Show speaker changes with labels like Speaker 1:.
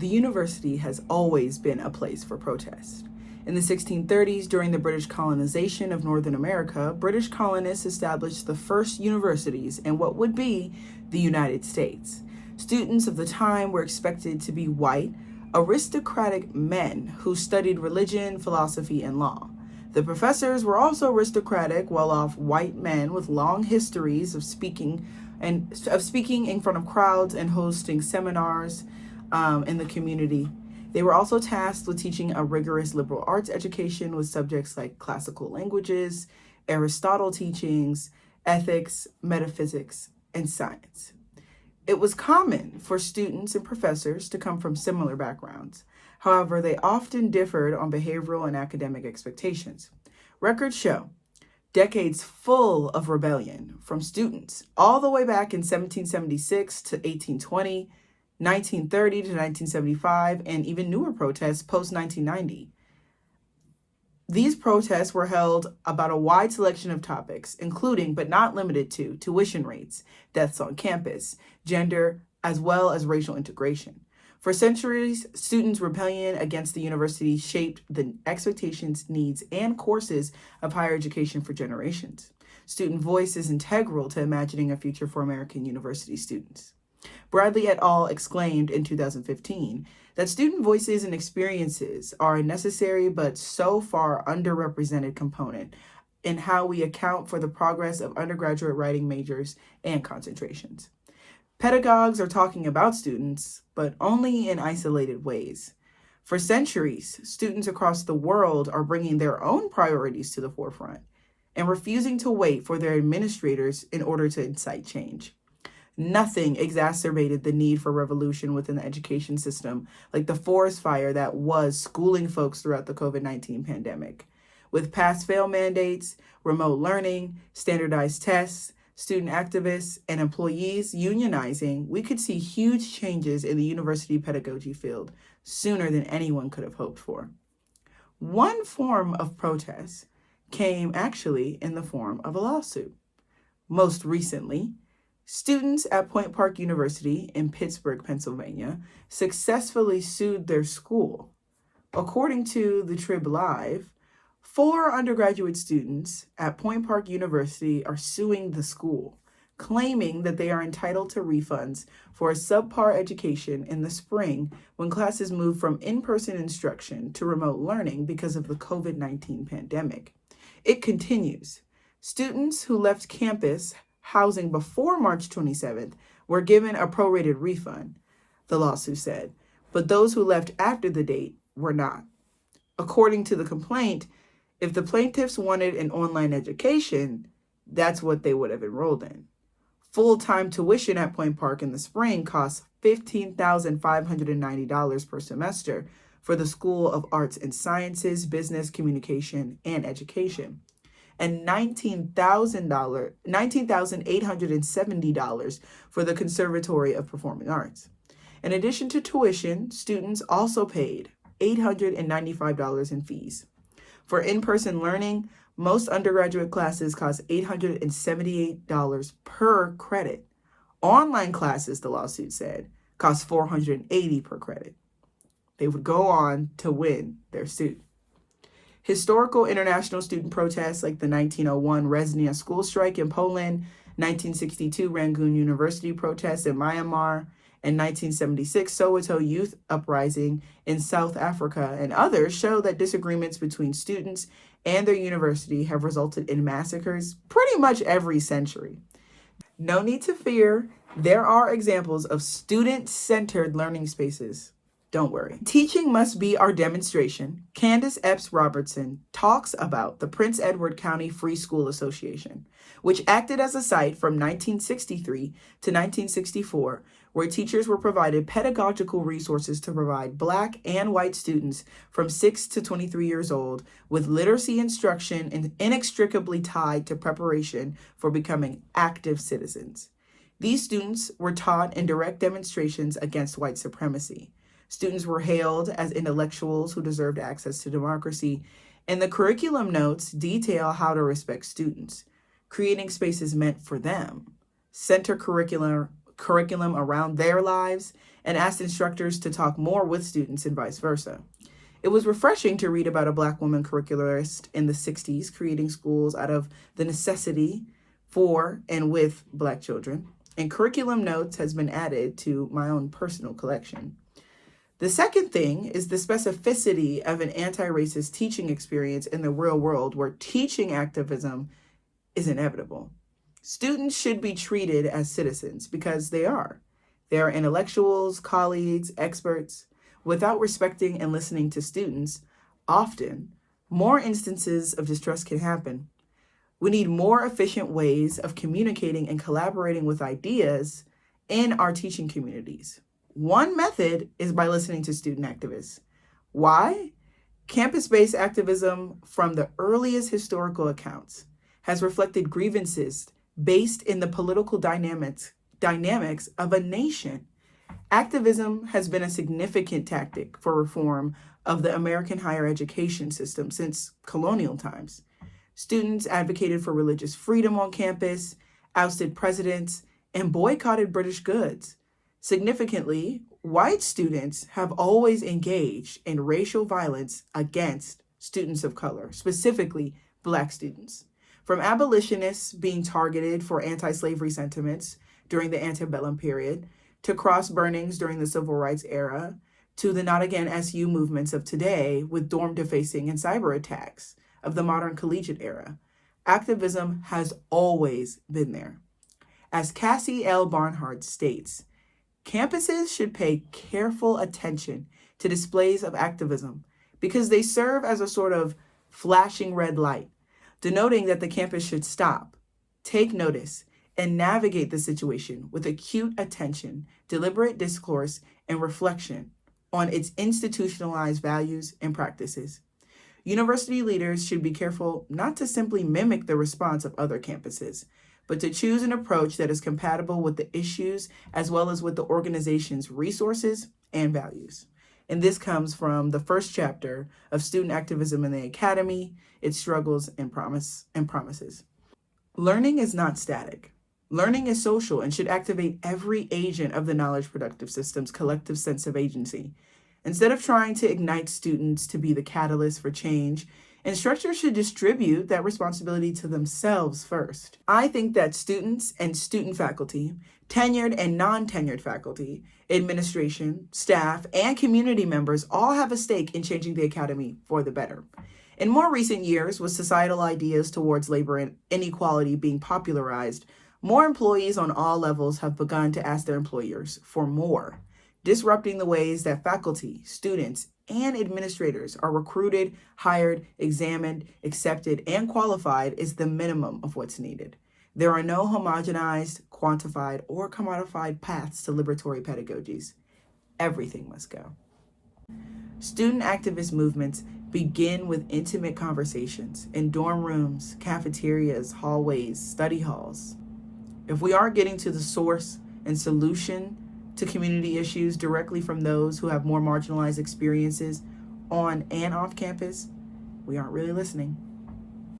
Speaker 1: The university has always been a place for protest. In the 1630s, during the British colonization of Northern America, British colonists established the first universities in what would be the United States. Students of the time were expected to be white, aristocratic men who studied religion, philosophy, and law. The professors were also aristocratic, well-off white men with long histories of speaking in front of crowds and hosting seminars in the community. They were also tasked with teaching a rigorous liberal arts education with subjects like classical languages, Aristotle teachings, ethics, metaphysics, and science. It was common for students and professors to come from similar backgrounds. However, they often differed on behavioral and academic expectations. Records show decades full of rebellion from students all the way back in 1776 to 1820, 1930 to 1975, and even newer protests post-1990. These protests were held about a wide selection of topics, including but not limited to tuition rates, deaths on campus, gender, as well as racial integration. For centuries, students' rebellion against the university shaped the expectations, needs, and courses of higher education for generations. Student voice is integral to imagining a future for American university students. Bradley et al. Exclaimed in 2015 that student voices and experiences are a necessary but so far underrepresented component in how we account for the progress of undergraduate writing majors and concentrations. Pedagogues are talking about students, but only in isolated ways. For centuries, students across the world are bringing their own priorities to the forefront and refusing to wait for their administrators in order to incite change. Nothing exacerbated the need for revolution within the education system like the forest fire that was schooling folks throughout the COVID-19 pandemic. With pass-fail mandates, remote learning, standardized tests, student activists, and employees unionizing, we could see huge changes in the university pedagogy field sooner than anyone could have hoped for. One form of protest came actually in the form of a lawsuit. Most recently, students at Point Park University in Pittsburgh, Pennsylvania, successfully sued their school. According to the Trib Live, 4 undergraduate students at Point Park University are suing the school, claiming that they are entitled to refunds for a subpar education in the spring when classes moved from in-person instruction to remote learning because of the COVID-19 pandemic. It continues. Students who left campus housing before March 27th were given a prorated refund, the lawsuit said, but those who left after the date were not. According to the complaint, if the plaintiffs wanted an online education, that's what they would have enrolled in. Full-time tuition at Point Park in the spring costs $15,590 per semester for the School of Arts and Sciences, Business, Communication, and Education, and $19,870 for the Conservatory of Performing Arts. In addition to tuition, students also paid $895 in fees. For in-person learning, most undergraduate classes cost $878 per credit. Online classes, the lawsuit said, cost $480 per credit. They would go on to win their suit. Historical international student protests like the 1901 Reznia school strike in Poland, 1962 Rangoon University protests in Myanmar, and 1976 Soweto youth uprising in South Africa and others show that disagreements between students and their university have resulted in massacres pretty much every century. No need to fear, there are examples of student-centered learning spaces. Don't worry. Teaching Must Be Our Demonstration, Candace Epps Robertson talks about the Prince Edward County Free School Association, which acted as a site from 1963 to 1964, where teachers were provided pedagogical resources to provide Black and white students from 6 to 23 years old with literacy instruction and inextricably tied to preparation for becoming active citizens. These students were taught in direct demonstrations against white supremacy. Students were hailed as intellectuals who deserved access to democracy, and the curriculum notes detail how to respect students, creating spaces meant for them, center curriculum around their lives, and asked instructors to talk more with students and vice versa. It was refreshing to read about a Black woman curricularist in the 60s creating schools out of the necessity for and with Black children, and curriculum notes has been added to my own personal collection. The second thing is the specificity of an anti-racist teaching experience in the real world where teaching activism is inevitable. Students should be treated as citizens because they are. They are intellectuals, colleagues, experts. Without respecting and listening to students, often more instances of distrust can happen. We need more efficient ways of communicating and collaborating with ideas in our teaching communities. One method is by listening to student activists. Why? Campus-based activism from the earliest historical accounts has reflected grievances based in the political dynamics of a nation. Activism has been a significant tactic for reform of the American higher education system since colonial times. Students advocated for religious freedom on campus, ousted presidents, and boycotted British goods. Significantly, white students have always engaged in racial violence against students of color, specifically Black students. From abolitionists being targeted for anti-slavery sentiments during the antebellum period, to cross burnings during the civil rights era, to the Not Again SU movements of today with dorm defacing and cyber attacks of the modern collegiate era. Activism has always been there. As Cassie L. Barnhart states, campuses should pay careful attention to displays of activism because they serve as a sort of flashing red light, denoting that the campus should stop, take notice, and navigate the situation with acute attention, deliberate discourse, and reflection on its institutionalized values and practices. University leaders should be careful not to simply mimic the response of other campuses, but to choose an approach that is compatible with the issues as well as with the organization's resources and values. And this comes from the first chapter of Student Activism in the Academy, Its Struggles and Promises. Learning is not static. Learning is social and should activate every agent of the knowledge productive system's collective sense of agency. Instead of trying to ignite students to be the catalyst for change, instructors should distribute that responsibility to themselves first. I think that students and student faculty, tenured and non-tenured faculty, administration, staff, and community members all have a stake in changing the academy for the better. In more recent years, with societal ideas towards labor inequality being popularized, more employees on all levels have begun to ask their employers for more, disrupting the ways that faculty, students, and administrators are recruited, hired, examined, accepted, and qualified is the minimum of what's needed. There are no homogenized, quantified, or commodified paths to liberatory pedagogies. Everything must go. Student activist movements begin with intimate conversations in dorm rooms, cafeterias, hallways, study halls. If we aren't getting to the source and solution to community issues directly from those who have more marginalized experiences on and off campus, we aren't really listening.